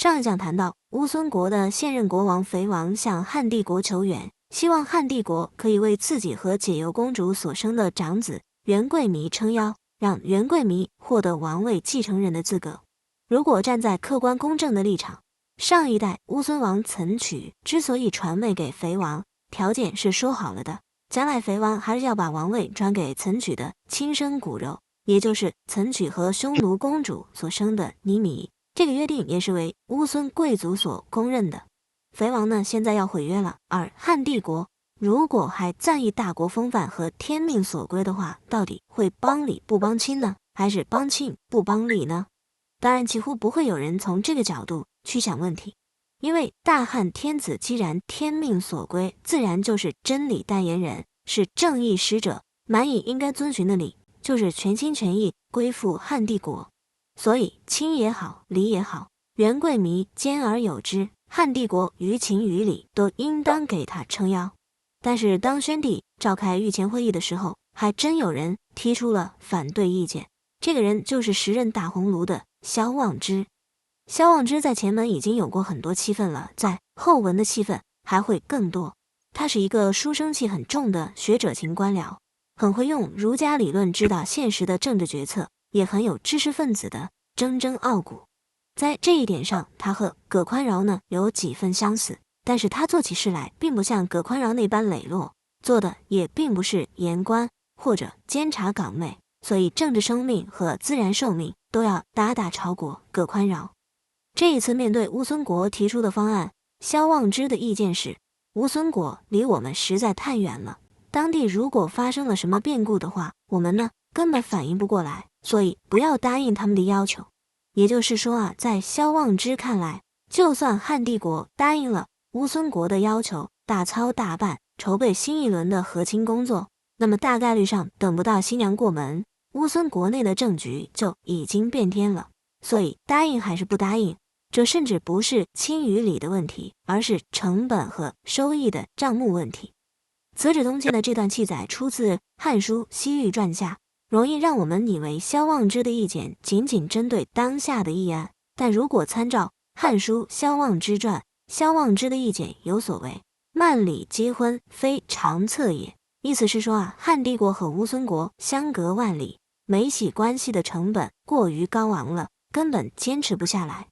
上一讲谈到，乌孙国的现任国王肥王向汉帝国求援，希望汉帝国可以为自己和解忧公主所生的长子元贵弥撑腰，让元贵弥获得王位继承人的资格。如果站在客观公正的立场，上一代乌孙王岑取之所以传位给肥王，条件是说好了的，将来肥王还是要把王位传给岑取的亲生骨肉，也就是岑取和匈奴公主所生的尼弥。这个约定也是为乌孙贵族所公认的。肥王呢，现在要毁约了，而汉帝国如果还赞意大国风范和天命所归的话，到底会帮理不帮亲呢，还是帮亲不帮理呢？当然几乎不会有人从这个角度去想问题，因为大汉天子既然天命所归，自然就是真理代言人，是正义使者，满以应该遵循的理，就是全心全意归附汉帝国。所以亲也好，理也好，元贵弥兼而有之，汉帝国于情于理都应当给他撑腰。但是当宣帝召开御前会议的时候，还真有人提出了反对意见。这个人就是时任大鸿胪的萧望之。萧望之在前文已经有过很多戏份了，在后文的戏份还会更多。他是一个书生气很重的学者型官僚，很会用儒家理论指导现实的政治决策，也很有知识分子的铮铮傲骨。在这一点上，他和葛宽饶呢有几分相似，但是他做起事来并不像葛宽饶那般磊落，做的也并不是言官或者监察岗位，所以政治生命和自然寿命都要大大超过葛宽饶。这一次面对乌孙国提出的方案，萧望之的意见是，乌孙国离我们实在太远了，当地如果发生了什么变故的话，我们呢根本反应不过来，所以不要答应他们的要求。也就是说啊，在萧望之看来，就算汉帝国答应了乌孙国的要求，大操大办筹备新一轮的和亲工作，那么大概率上等不到新娘过门，乌孙国内的政局就已经变天了。所以答应还是不答应，这甚至不是亲与理的问题，而是成本和收益的账目问题。子止通鉴的这段记载出自《汉书·西域传》下，容易让我们以为萧望之的意见仅仅针对当下的议案，但如果参照《汉书·萧望之传》，萧望之的意见有所谓慢理结婚，非常策也。意思是说啊，汉帝国和乌孙国相隔万里，媒喜关系的成本过于高昂了，根本坚持不下来。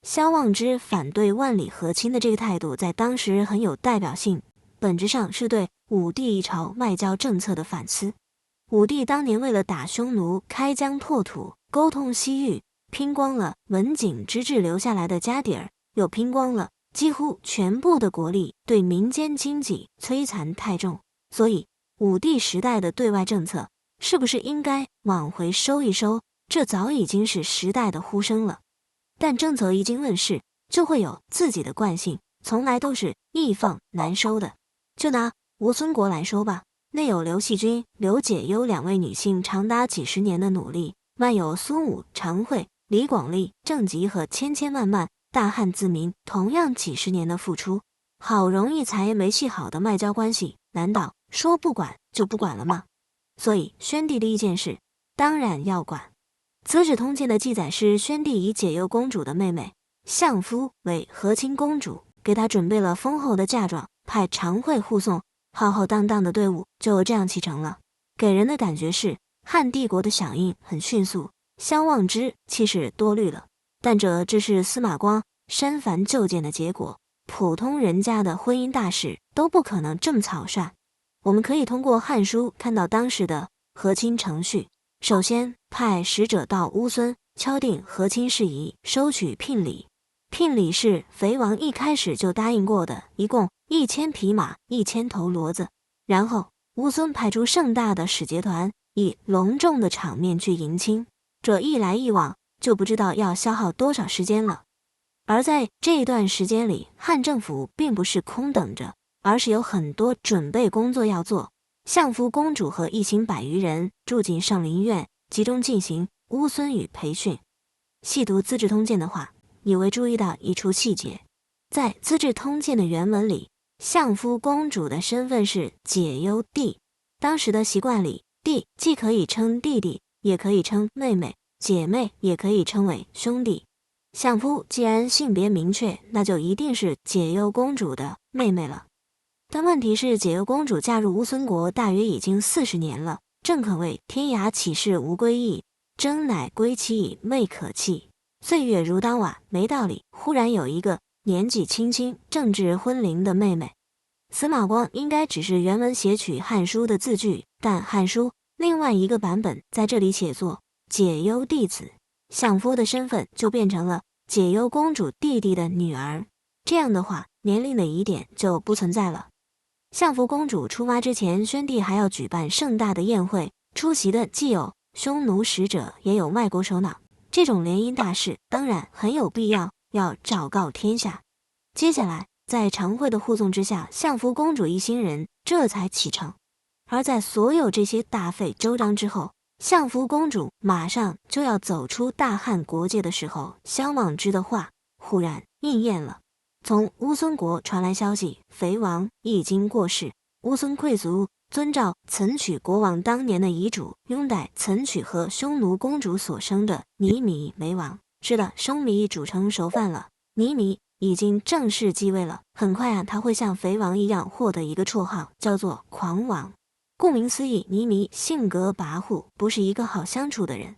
萧望之反对万里和亲的这个态度在当时很有代表性，本质上是对武帝一朝外交政策的反思。武帝当年为了打匈奴、开疆拓土、沟通西域，拼光了文景之治留下来的家底儿，又拼光了几乎全部的国力，对民间经济摧残太重。所以武帝时代的对外政策是不是应该往回收一收，这早已经是时代的呼声了。但政策一经问世，就会有自己的惯性，从来都是易放难收的。就拿乌孙国来说吧，内有刘细君、刘解忧两位女性长达几十年的努力，外有苏武、常惠、李广利、郑吉和千千万万大汉子民同样几十年的付出，好容易才没系好的外交关系，难道说不管就不管了吗？所以宣帝的意见是，当然要管。子止通鉴的记载是，宣帝以解忧公主的妹妹相夫为和亲公主，给她准备了丰厚的嫁妆，派常惠护送，浩浩荡荡的队伍就这样启程了。给人的感觉是汉帝国的响应很迅速，萧望之气势多虑了。但这只是司马光删繁就简的结果，普通人家的婚姻大事都不可能这么草率。我们可以通过《汉书》看到当时的和亲程序。首先派使者到乌孙敲定和亲事宜，收取聘礼。聘礼是肥王一开始就答应过的，一共1000匹马、1000头骡子。然后乌孙派出盛大的使节团，以隆重的场面去迎亲。这一来一往，就不知道要消耗多少时间了。而在这段时间里，汉政府并不是空等着，而是有很多准备工作要做。相夫公主和一行100余人住进上林苑，集中进行乌孙语培训。细读《资治通鉴》的话，你会注意到一处细节，在《资治通鉴》的原文里，相夫公主的身份是解忧弟。当时的习惯里，弟既可以称弟弟，也可以称妹妹，姐妹也可以称为兄弟。相夫既然性别明确，那就一定是解忧公主的妹妹了。但问题是，解忧公主嫁入乌孙国大约已经40年了，正可谓天涯岂是无归意，征乃归期矣，未可弃。岁月如当晚，没道理忽然有一个年纪轻轻、正值婚龄的妹妹。司马光应该只是原文写取《汉书》的字句，但《汉书》另外一个版本在这里写作解忧弟子，相夫的身份就变成了解忧公主弟弟的女儿。这样的话，年龄的疑点就不存在了。相夫公主出发之前，宣帝还要举办盛大的宴会，出席的既有匈奴使者，也有外国首脑。这种联姻大事当然很有必要，要昭告天下。接下来在常惠的护送之下，相夫公主一行人这才启程。而在所有这些大费周章之后，相夫公主马上就要走出大汉国界的时候，萧望之的话忽然应验了。从乌孙国传来消息，肥王已经过世，乌孙贵族遵照岑取国王当年的遗嘱，拥戴岑取和匈奴公主所生的尼弥为王。是的，匈弥煮成熟饭了，尼弥已经正式继位了。很快啊，他会像肥王一样获得一个绰号，叫做狂王。顾名思义，尼弥性格跋扈，不是一个好相处的人。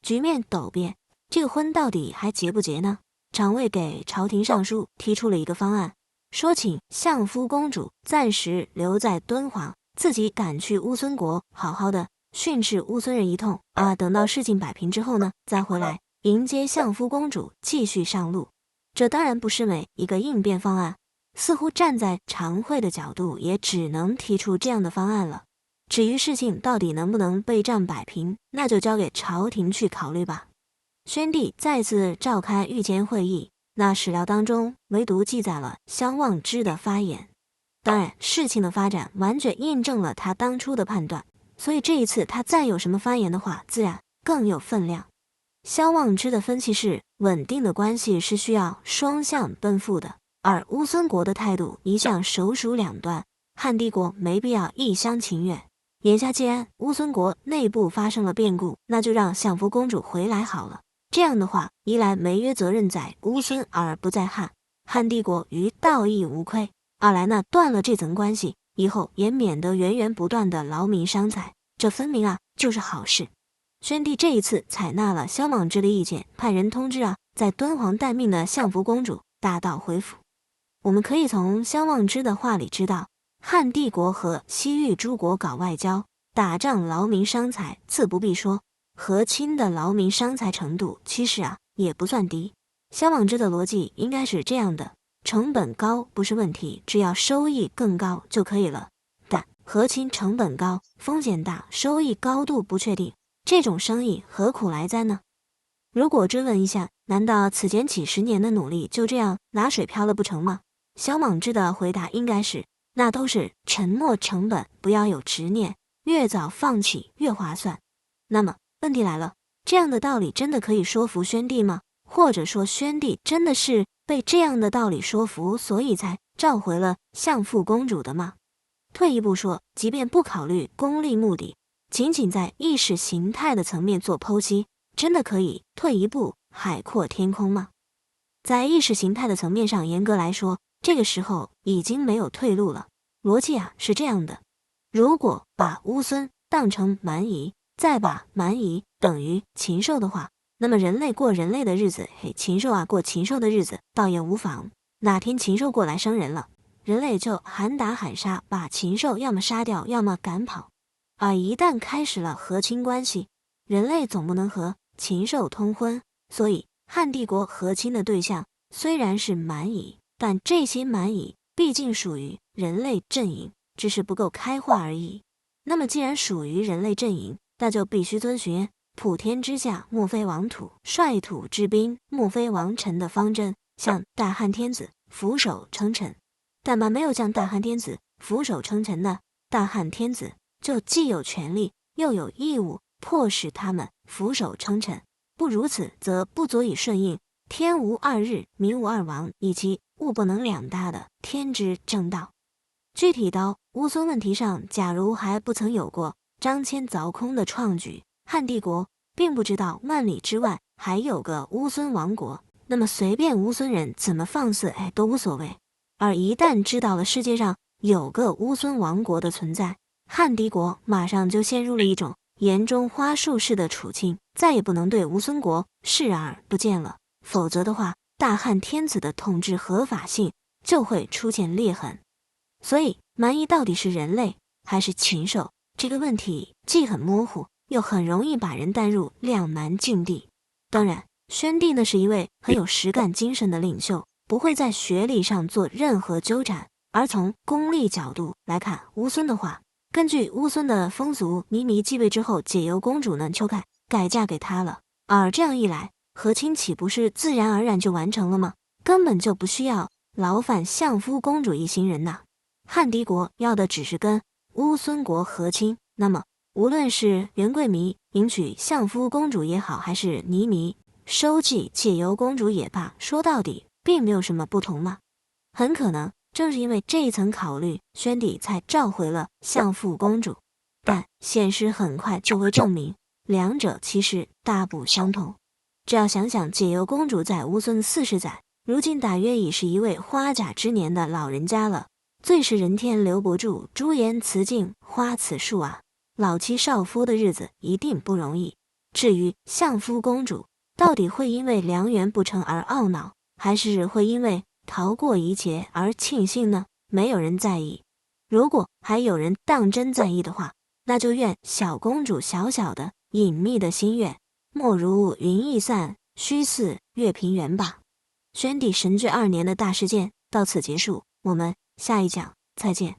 局面陡变，这个婚到底还结不结呢？长卫给朝廷上书，提出了一个方案，说请相夫公主暂时留在敦煌，自己赶去乌孙国，好好的训斥乌孙人一通啊。等到事情摆平之后呢，再回来迎接相夫公主，继续上路。这当然不失为一个应变方案，似乎站在常惠的角度，也只能提出这样的方案了。至于事情到底能不能备战摆平，那就交给朝廷去考虑吧。宣帝再次召开御前会议，那史料当中唯独记载了萧望之的发言。当然，事情的发展完全印证了他当初的判断，所以这一次他再有什么发言的话，自然更有分量。萧望之的分析是，稳定的关系是需要双向奔赴的，而乌孙国的态度一向首鼠两端，汉帝国没必要一厢情愿。眼下既然乌孙国内部发生了变故，那就让相夫公主回来好了。这样的话，一来媒约责任在乌孙而不在汉，汉帝国于道义无亏；二来呢，断了这层关系，以后也免得源源不断的劳民伤财，这分明啊就是好事。宣帝这一次采纳了萧望之的意见，派人通知在敦煌待命的相夫公主大道回府。我们可以从萧望之的话里知道，汉帝国和西域诸国搞外交，打仗劳民伤财，自不必说。和亲的劳民伤财程度其实也不算低。萧望之的逻辑应该是这样的：成本高不是问题，只要收益更高就可以了。但和亲成本高，风险大，收益高度不确定，这种生意何苦来哉呢？如果追问一下，难道此前几十年的努力就这样拿水漂了不成吗？萧望之的回答应该是：那都是沉没成本，不要有执念，越早放弃越划算。那么问题来了，这样的道理真的可以说服宣帝吗？或者说宣帝真的是被这样的道理说服，所以才召回了相夫公主的吗？退一步说，即便不考虑功利目的，仅仅在意识形态的层面做剖析，真的可以退一步海阔天空吗？在意识形态的层面上，严格来说，这个时候已经没有退路了。逻辑是这样的：如果把乌孙当成蛮夷，再把蛮夷等于禽兽的话，那么人类过人类的日子，禽兽过禽兽的日子倒也无妨。哪天禽兽过来生人了，人类就喊打喊杀，把禽兽要么杀掉，要么赶跑。而一旦开始了和亲关系，人类总不能和禽兽通婚，所以汉帝国和亲的对象虽然是蛮夷，但这些蛮夷毕竟属于人类阵营，只是不够开化而已。那么既然属于人类阵营，那就必须遵循普天之下莫非王土，率土之滨莫非王臣的方针，向大汉天子俯首称臣。但凡没有向大汉天子俯首称臣的，大汉天子就既有权利又有义务迫使他们俯首称臣，不如此则不足以顺应天无二日，民无二王，以及物不能两大的天之正道。具体到乌孙问题上，假如还不曾有过张骞凿空的创举，汉帝国并不知道万里之外还有个乌孙王国，那么随便乌孙人怎么放肆都无所谓。而一旦知道了世界上有个乌孙王国的存在，汉帝国马上就陷入了一种严中花树式的处境，再也不能对乌孙国视而不见了。否则的话，大汉天子的统治合法性就会出现裂痕。所以蛮夷到底是人类还是禽兽，这个问题既很模糊，又很容易把人带入两难境地。当然，宣帝呢是一位很有实干精神的领袖，不会在学理上做任何纠缠。而从功利角度来看乌孙的话，根据乌孙的风俗，弥弥继位之后，解忧公主呢秋凯改嫁给他了。而这样一来，和亲岂不是自然而然就完成了吗？根本就不需要劳烦相夫公主一行人呐。汉帝国要的只是跟乌孙国和亲，那么无论是元贵弥迎娶相夫公主也好，还是倪弥收继解忧公主也罢，说到底并没有什么不同嘛。很可能正是因为这一层考虑，宣帝才召回了相夫公主。但现实很快就会证明，两者其实大不相同。只要想想解忧公主在乌孙40载，如今大约已是一位花甲之年的老人家了。最是人天留不住，朱颜辞镜花此树啊！老妻少夫的日子一定不容易。至于相夫公主，到底会因为良缘不成而懊恼，还是会因为逃过一劫而庆幸呢？没有人在意。如果还有人当真在意的话，那就愿小公主小小的隐秘的心愿，莫如云易散，须似月平圆吧。宣帝神治2年的大事件到此结束，我们下一讲再见。